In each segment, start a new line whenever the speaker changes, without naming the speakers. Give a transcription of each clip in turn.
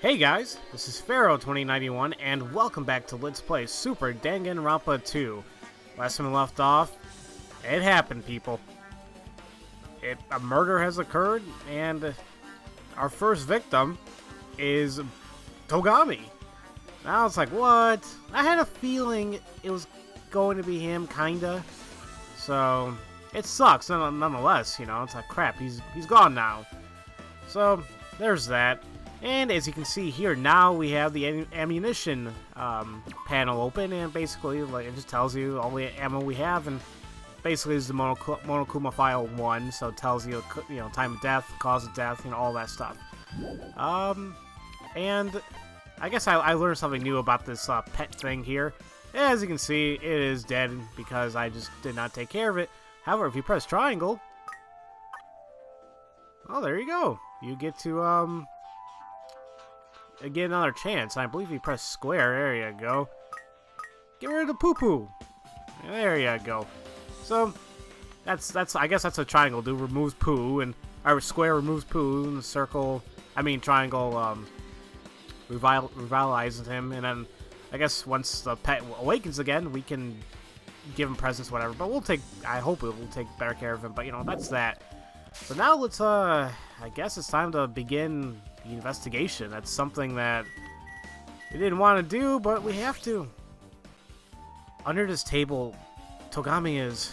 Hey guys, this is Pharaoh 2091 and welcome back to Let's Play Super Danganronpa 2. Last time we left off, it happened, people. A murder has occurred and our first victim is Togami. Now it's like, what? I had a feeling it was going to be him, kinda. So, it sucks nonetheless, you know. It's like, crap, he's gone now. So, there's that. And as you can see here, now we have the ammunition panel open, and basically, like, it just tells you all the ammo we have, and basically it's the Monokuma file 1, so it tells you, time of death, cause of death, all that stuff. And I guess I learned something new about this pet thing here. As you can see, it is dead because I just did not take care of it. However, if you press triangle, oh, there you go. You get to, get another chance. I believe you press square. There you go. Get rid of the poo-poo. There you go. So that's I guess that's what triangle do. Removes poo, and our square removes poo, and the circle, triangle revitalizes him, and then I guess once the pet awakens again, we can give him presents, whatever. But I hope we'll take better care of him. But that's that. So now let's I guess it's time to begin the investigation. That's something that we didn't want to do, but we have to. Under this table, Togami is...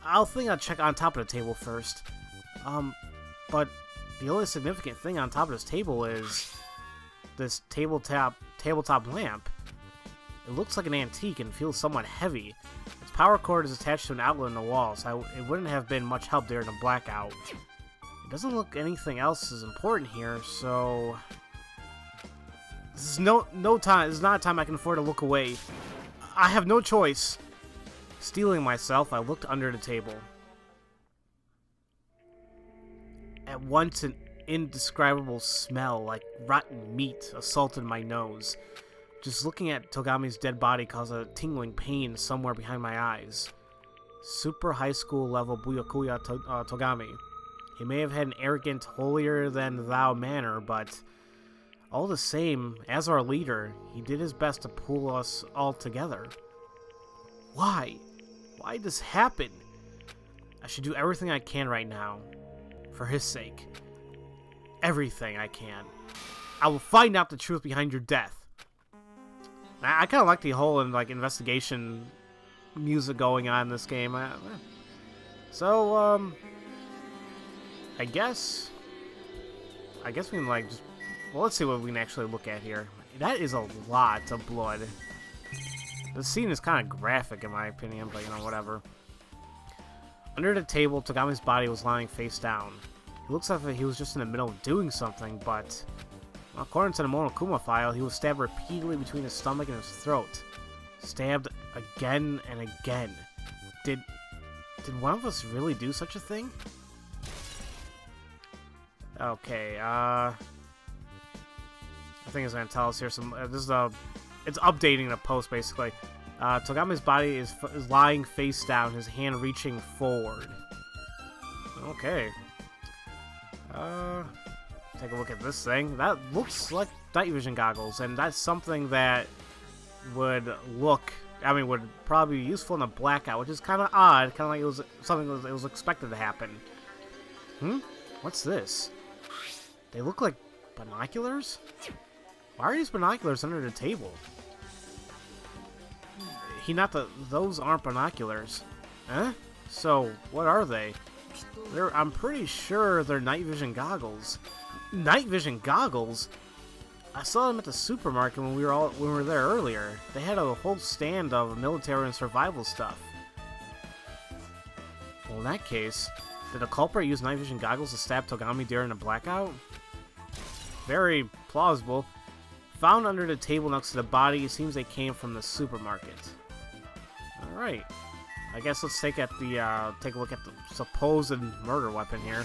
I'll check on top of the table first. But the only significant thing on top of this table is this tabletop lamp. It looks like an antique and feels somewhat heavy. Its power cord is attached to an outlet in the wall, so it wouldn't have been much help during a blackout. Doesn't look anything else is important here, so this is no time. This is not a time I can afford to look away. I have no choice. Steeling myself, I looked under the table. At once, an indescribable smell like rotten meat assaulted my nose. Just looking at Togami's dead body caused a tingling pain somewhere behind my eyes. Super high school level Byakuya Togami. He may have had an arrogant, holier-than-thou manner, but all the same, as our leader, he did his best to pull us all together. Why? Why did this happen? I should do everything I can right now. For his sake. Everything I can. I will find out the truth behind your death. I kind of like the whole investigation music going on in this game. So, I guess we can well, let's see what we can actually look at here. That is a lot of blood. The scene is kind of graphic in my opinion, but whatever. Under the table, Togami's body was lying face down. It looks like he was just in the middle of doing something, but according to the Monokuma file, he was stabbed repeatedly between his stomach and his throat. Stabbed again and again. Did one of us really do such a thing? Okay, I think it's gonna tell us here some. It's updating the post basically. Togami's body is lying face down, his hand reaching forward. Okay. Take a look at this thing. That looks like night vision goggles, and that's something that would probably be useful in a blackout, which is kind of odd. Kind of like it was something that was expected to happen. What's this? They look like binoculars? Why are these binoculars under the table? Those aren't binoculars. Huh? So, what are they? I'm pretty sure they're night vision goggles. Night vision goggles? I saw them at the supermarket when we were there earlier. They had a whole stand of military and survival stuff. Well, in that case, did the culprit use night vision goggles to stab Togami during a blackout? Very plausible. Found under the table next to the body, it seems they came from the supermarket. Alright. I guess let's take a look at the supposed murder weapon here.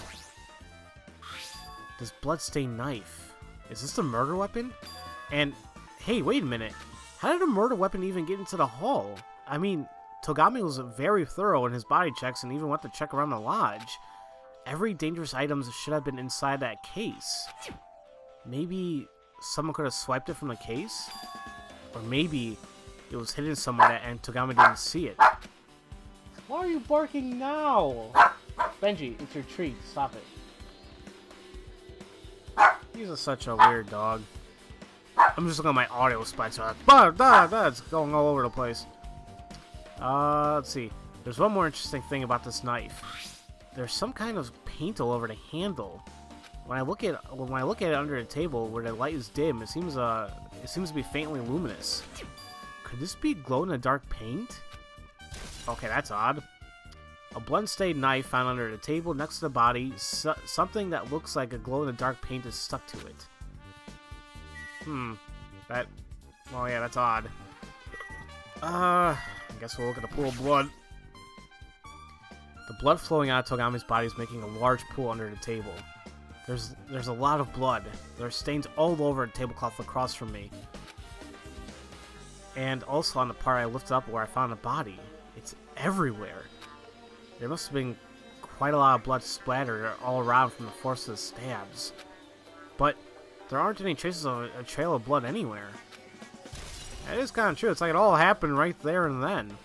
This bloodstained knife. Is this the murder weapon? And, hey, wait a minute. How did a murder weapon even get into the hall? I mean, Togami was very thorough in his body checks and even went to check around the lodge. Every dangerous item should have been inside that case. maybe someone could have swiped it from the case? Or maybe it was hidden somewhere and Togami didn't see it. Why are you barking now? Benji, it's your treat. Stop it. He's such a weird dog. I'm just looking at my audio spikes. It's going all over the place. Let's see. There's one more interesting thing about this knife. There's some kind of paint all over the handle. When I look at it under the table where the light is dim, it seems to be faintly luminous. Could this be glow-in-the-dark paint? Okay, that's odd. A blood-stained knife found under the table next to the body. Something that looks like a glow-in-the-dark paint is stuck to it. Well, yeah, that's odd. I guess we'll look at the pool of blood. The blood flowing out of Togami's body is making a large pool under the table. There's a lot of blood. There are stains all over the tablecloth across from me. And also on the part I lifted up where I found the body. It's everywhere. There must have been quite a lot of blood splattered all around from the force of the stabs. But there aren't any traces of a trail of blood anywhere. That is kind of true. It's like it all happened right there and then.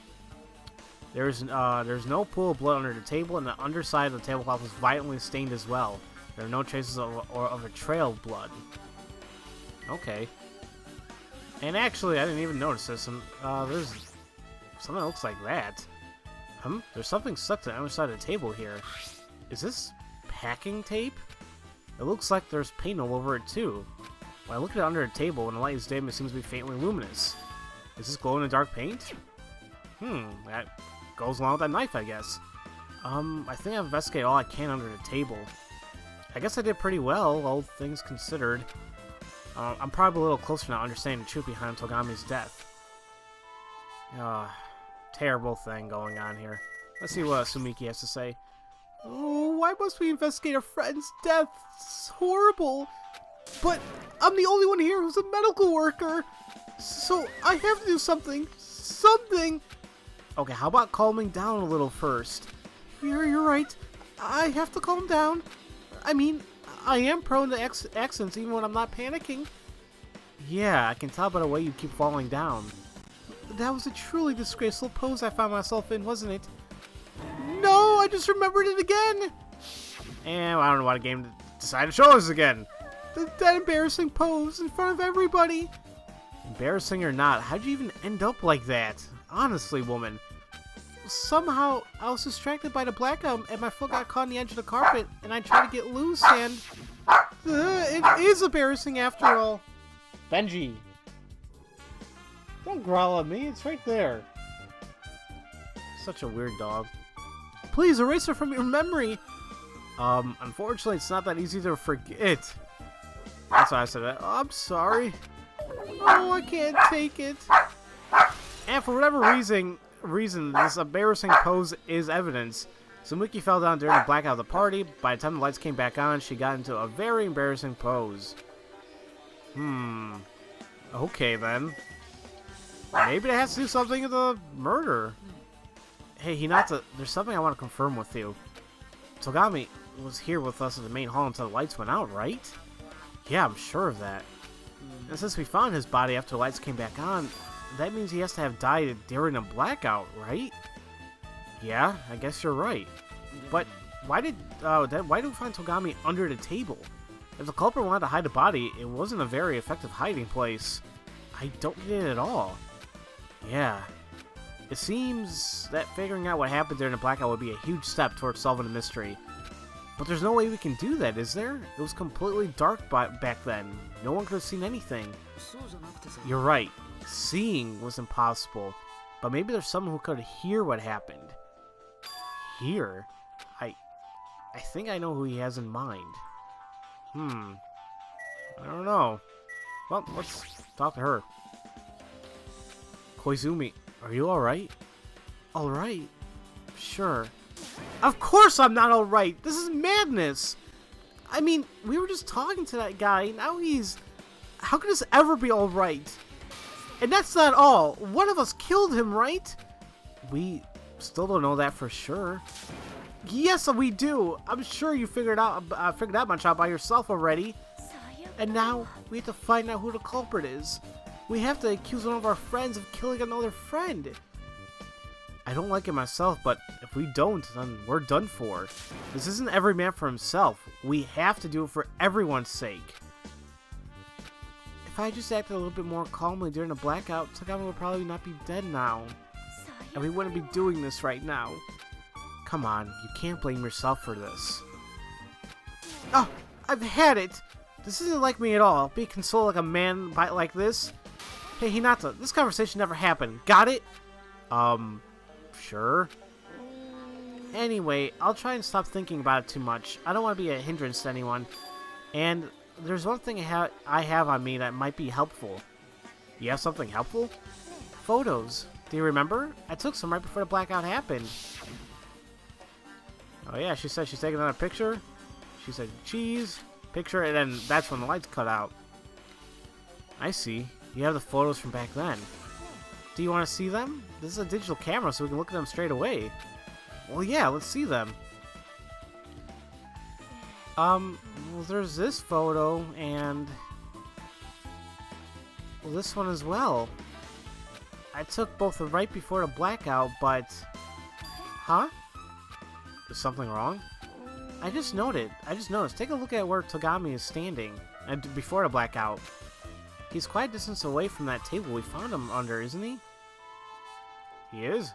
There's no pool of blood under the table, and the underside of the tablecloth was violently stained as well. There are no traces of a trail of blood. Okay. And actually, I didn't even notice this. There's something that looks like that. There's something stuck to the underside of the table here. Is this packing tape? It looks like there's paint all over it too. When I look at it under the table, when the light is dim, it seems to be faintly luminous. Is this glow-in-the-dark paint? That goes along with that knife, I guess. I think I've investigated all I can under the table. I guess I did pretty well, all things considered. I'm probably a little closer now understanding the truth behind Togami's death. Terrible thing going on here. Let's see what Sumiki has to say. Oh, why must we investigate a friend's death? It's horrible. But I'm the only one here who's a medical worker. So I have to do something. Something. Okay, how about calming down a little first? You're right. I have to calm down. I mean, I am prone to accidents even when I'm not panicking. Yeah, I can tell by the way you keep falling down. That was a truly disgraceful pose I found myself in, wasn't it? No, I just remembered it again! And I don't know why the game decided to show us again. That embarrassing pose in front of everybody. Embarrassing or not, how'd you even end up like that? Honestly, woman. Somehow, I was distracted by the blackout and my foot got caught on the edge of the carpet and I tried to get loose and... it is embarrassing after all. Benji. Don't growl at me, it's right there. Such a weird dog. Please erase her from your memory. Unfortunately, it's not that easy to forget. That's why I said that. Oh, I'm sorry. Oh, I can't take it. And for whatever reason, this embarrassing pose is evidence. Sumiki fell down during the blackout of the party. By the time the lights came back on, she got into a very embarrassing pose. Okay then. Maybe it has to do something with the murder. Hey, Hinata, there's something I want to confirm with you. Togami was here with us in the main hall until the lights went out, right? Yeah, I'm sure of that. And since we found his body after the lights came back on, that means he has to have died during a blackout, right? Yeah, I guess you're right. But why did we find Togami under the table? If the culprit wanted to hide the body, it wasn't a very effective hiding place. I don't get it at all. Yeah. It seems that figuring out what happened during the blackout would be a huge step towards solving the mystery. But there's no way we can do that, is there? It was completely dark back then. No one could have seen anything. You're right. Seeing was impossible. But maybe there's someone who could hear what happened. Hear? I think I know who he has in mind. I don't know. Well, let's talk to her. Koizumi, are you alright? Alright? Sure. Of course I'm not alright! This is madness! I mean, we were just talking to that guy, now he's... How could this ever be alright? And that's not all! One of us killed him, right? We still don't know that for sure. Yes, we do! I'm sure you figured that much out by yourself already. And now, we have to find out who the culprit is. We have to accuse one of our friends of killing another friend. I don't like it myself, but if we don't, then we're done for. This isn't every man for himself. We have to do it for everyone's sake. If I just acted a little bit more calmly during the blackout, Tagami would probably not be dead now. And we wouldn't be doing this right now. Come on, you can't blame yourself for this. Oh, I've had it! This isn't like me at all. Be consoled like a man like this. Hey, Hinata, this conversation never happened. Got it? Sure. Anyway, I'll try and stop thinking about it too much. I don't want to be a hindrance to anyone. And there's one thing I have on me that might be helpful. You have something helpful? Photos. Do you remember? I took some right before the blackout happened. Oh yeah, she said she's taking another picture. She said cheese, picture, and then that's when the lights cut out. I see. You have the photos from back then. Do you want to see them? This is a digital camera, so we can look at them straight away. Well, yeah, let's see them. Well, there's this photo, and well, this one as well. I took both right before the blackout, but... Huh? Is something wrong? I just noticed. Take a look at where Tagami is standing and before the blackout. He's quite a distance away from that table we found him under, isn't he? He is?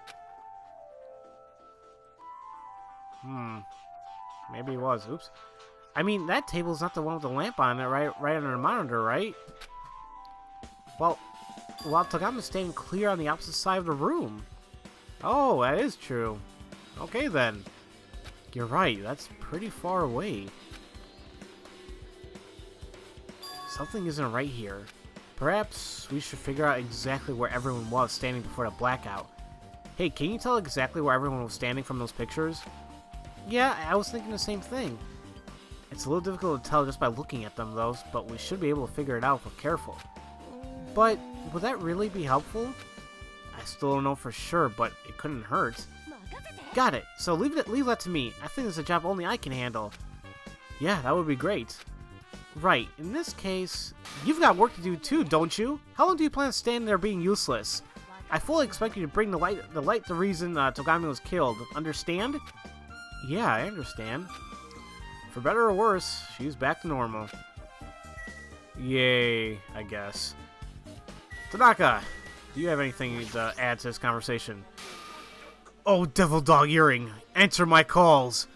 Maybe he was. Oops. I mean, that table's not the one with the lamp on it, right under the monitor, right? Well, while Tagami's standing clear on the opposite side of the room. Oh, that is true. Okay, then. You're right, that's pretty far away. Something isn't right here. Perhaps we should figure out exactly where everyone was standing before the blackout. Hey, can you tell exactly where everyone was standing from those pictures? Yeah, I was thinking the same thing. It's a little difficult to tell just by looking at them, though, but we should be able to figure it out if we're careful. But would that really be helpful? I still don't know for sure, but it couldn't hurt. Got it. So leave that to me. I think it's a job only I can handle. Yeah, that would be great. Right. In this case, you've got work to do too, don't you? How long do you plan on standing there being useless? I fully expect you to bring the light the reason Tagami was killed. Understand? Yeah, I understand. For better or worse, she's back to normal. Yay, I guess. Tanaka, do you have anything to add to this conversation? Oh, Devil Dog Earring, answer my calls.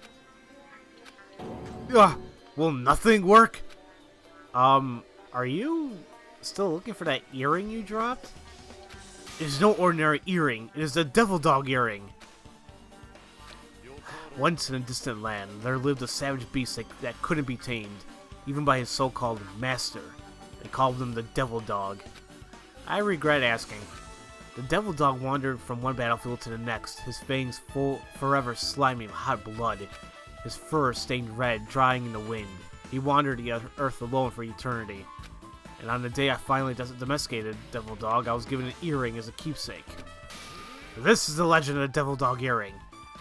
Will nothing work? Are you still looking for that earring you dropped? It is no ordinary earring. It is the Devil Dog Earring. Once in a distant land, there lived a savage beast that couldn't be tamed, even by his so-called master. They called him the Devil Dog. I regret asking. The Devil Dog wandered from one battlefield to the next, his fangs forever slimy with hot blood, his fur stained red, drying in the wind. He wandered the earth alone for eternity. And on the day I finally domesticated Devil Dog, I was given an earring as a keepsake. This is the legend of the Devil Dog Earring.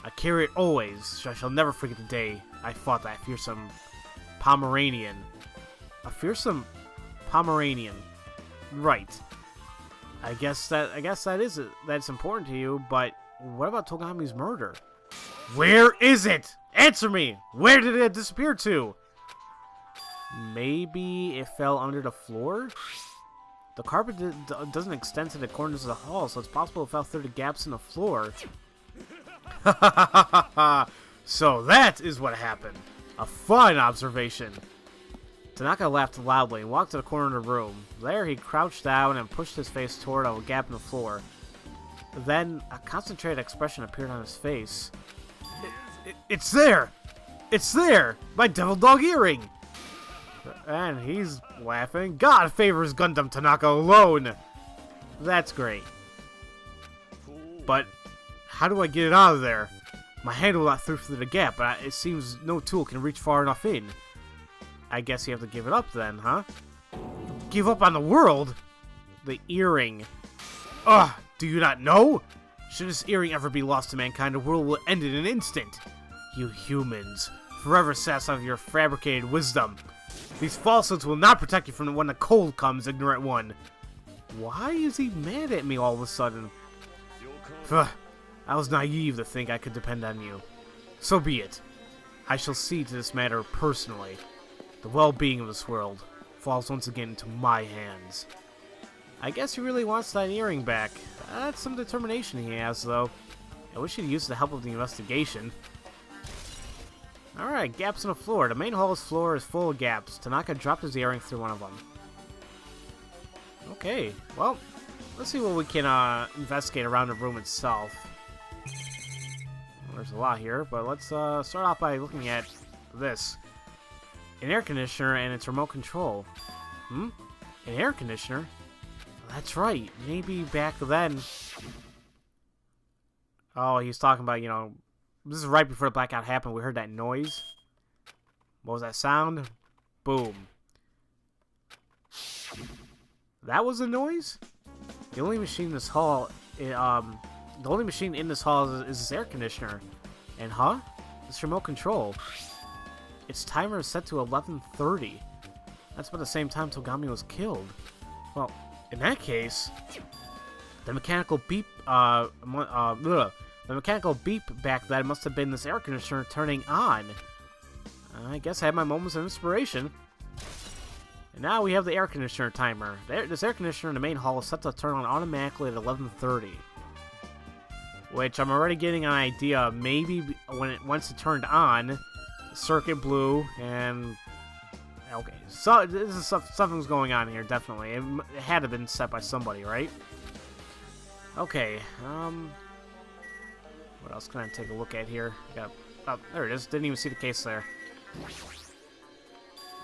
I carry it always, so I shall never forget the day I fought that fearsome Pomeranian. A fearsome Pomeranian. Right. I guess that's important to you, but what about Togami's murder? Where is it? Answer me! Where did it disappear to? Maybe it fell under the floor? The carpet doesn't extend to the corners of the hall, so it's possible it fell through the gaps in the floor. So that is what happened. A fine observation. Tanaka laughed loudly and walked to the corner of the room. There he crouched down and pushed his face toward a gap in the floor. Then a concentrated expression appeared on his face. It's there! It's there! My Devil Dog Earring! And he's laughing. God favors Gundam Tanaka alone! That's great. But how do I get it out of there? My hand will not through the gap, but it seems no tool can reach far enough in. I guess you have to give it up then, huh? Give up on the world? The earring. Ugh, do you not know? Should this earring ever be lost to mankind, the world will end in an instant. You humans, forever satisfied with your fabricated wisdom. These falsehoods will not protect you from when the cold comes, ignorant one. Why is he mad at me all of a sudden? Pugh, I was naive to think I could depend on you. So be it. I shall see to this matter personally. The well-being of this world falls once again into my hands. I guess he really wants that earring back. That's some determination he has, though. I wish he'd use the help of the investigation. Alright, gaps in the floor. The main hall's floor is full of gaps. Tanaka dropped his earring through one of them. Okay, well, let's see what we can investigate around the room itself. Well, there's a lot here, but let's start off by looking at this. An air conditioner and its remote control. An air conditioner? That's right, maybe back then... Oh, he's talking about, you know... This is right before the blackout happened. We heard that noise. What was that sound? Boom. That was the noise? The only machine in this hall... the only machine in this hall is this air conditioner. And, this remote control. Its timer is set to 11:30. That's about the same time Togami was killed. Well, in that case, the mechanical beep, the mechanical beep back then must have been this air conditioner turning on. I guess I had my moments of inspiration. And now we have the air conditioner timer. This air conditioner in the main hall is set to turn on automatically at 11:30. Which I'm already getting an idea. Maybe once it turned on, circuit blew, and okay, so this is something's going on here. Definitely, it had to have been set by somebody, right? Okay, what else can I take a look at here? Oh, there it is. Didn't even see the case there.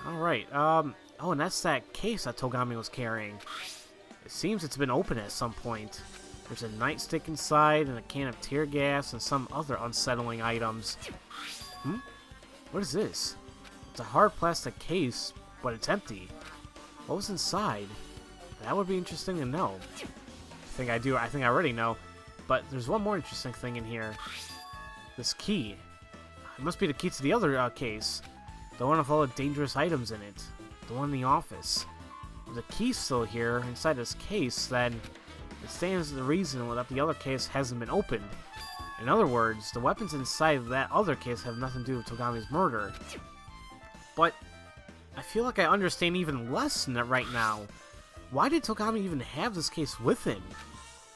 All right, oh, and that's that case that Togami was carrying. It seems it's been opened at some point. There's a nightstick inside, and a can of tear gas, and some other unsettling items. What is this? It's a hard plastic case, but it's empty. What was inside? That would be interesting to know. I think I already know. But there's one more interesting thing in here. This key. It must be the key to the other case. The one with all the dangerous items in it. The one in the office. If the key's still here inside this case, then it stands to the reason that the other case hasn't been opened. In other words, the weapons inside that other case have nothing to do with Togami's murder. But I feel like I understand even less right now. Why did Togami even have this case with him?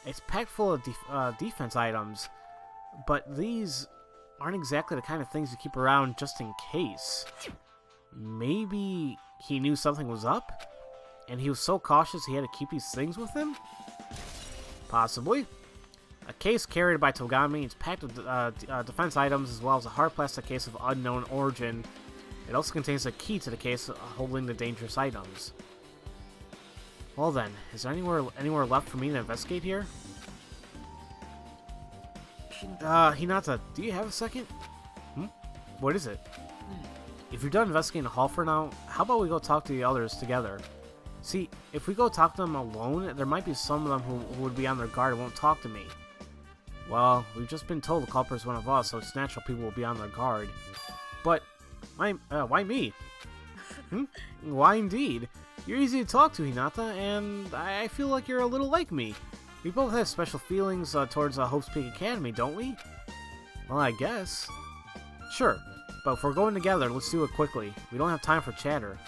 It's packed full of defense items, but these aren't exactly the kind of things you keep around just in case. Maybe he knew something was up, and he was so cautious he had to keep these things with him? Possibly. A case carried by Togami is packed with defense items as well as a hard plastic case of unknown origin. It also contains a key to the case holding the dangerous items. Well then, is there anywhere left for me to investigate here? Hinata, do you have a second? What is it? If you're done investigating the hall for now, how about we go talk to the others together? See, if we go talk to them alone, there might be some of them who would be on their guard and won't talk to me. Well, we've just been told the culprit is one of us, so it's natural people will be on their guard. But, why me? Why indeed? You're easy to talk to, Hinata, and I feel like you're a little like me. We both have special feelings towards Hope's Peak Academy, don't we? Well, I guess. Sure, but if we're going together, let's do it quickly. We don't have time for chatter.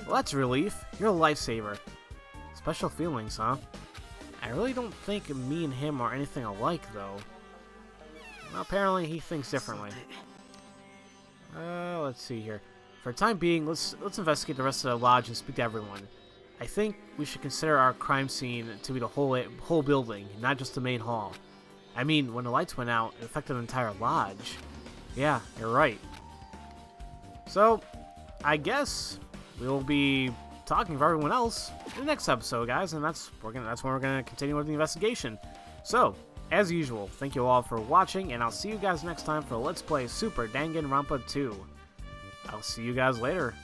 Well, that's a relief. You're a lifesaver. Special feelings, huh? I really don't think me and him are anything alike, though. Well, apparently he thinks differently. Let's see here. For the time being, let's investigate the rest of the lodge and speak to everyone. I think we should consider our crime scene to be the whole building, not just the main hall. I mean, when the lights went out, it affected the entire lodge. Yeah, you're right. So, I guess we'll be talking to everyone else in the next episode, guys, and that's when we're gonna continue with the investigation. So, as usual, thank you all for watching, and I'll see you guys next time for Let's Play Super Danganronpa 2. I'll see you guys later.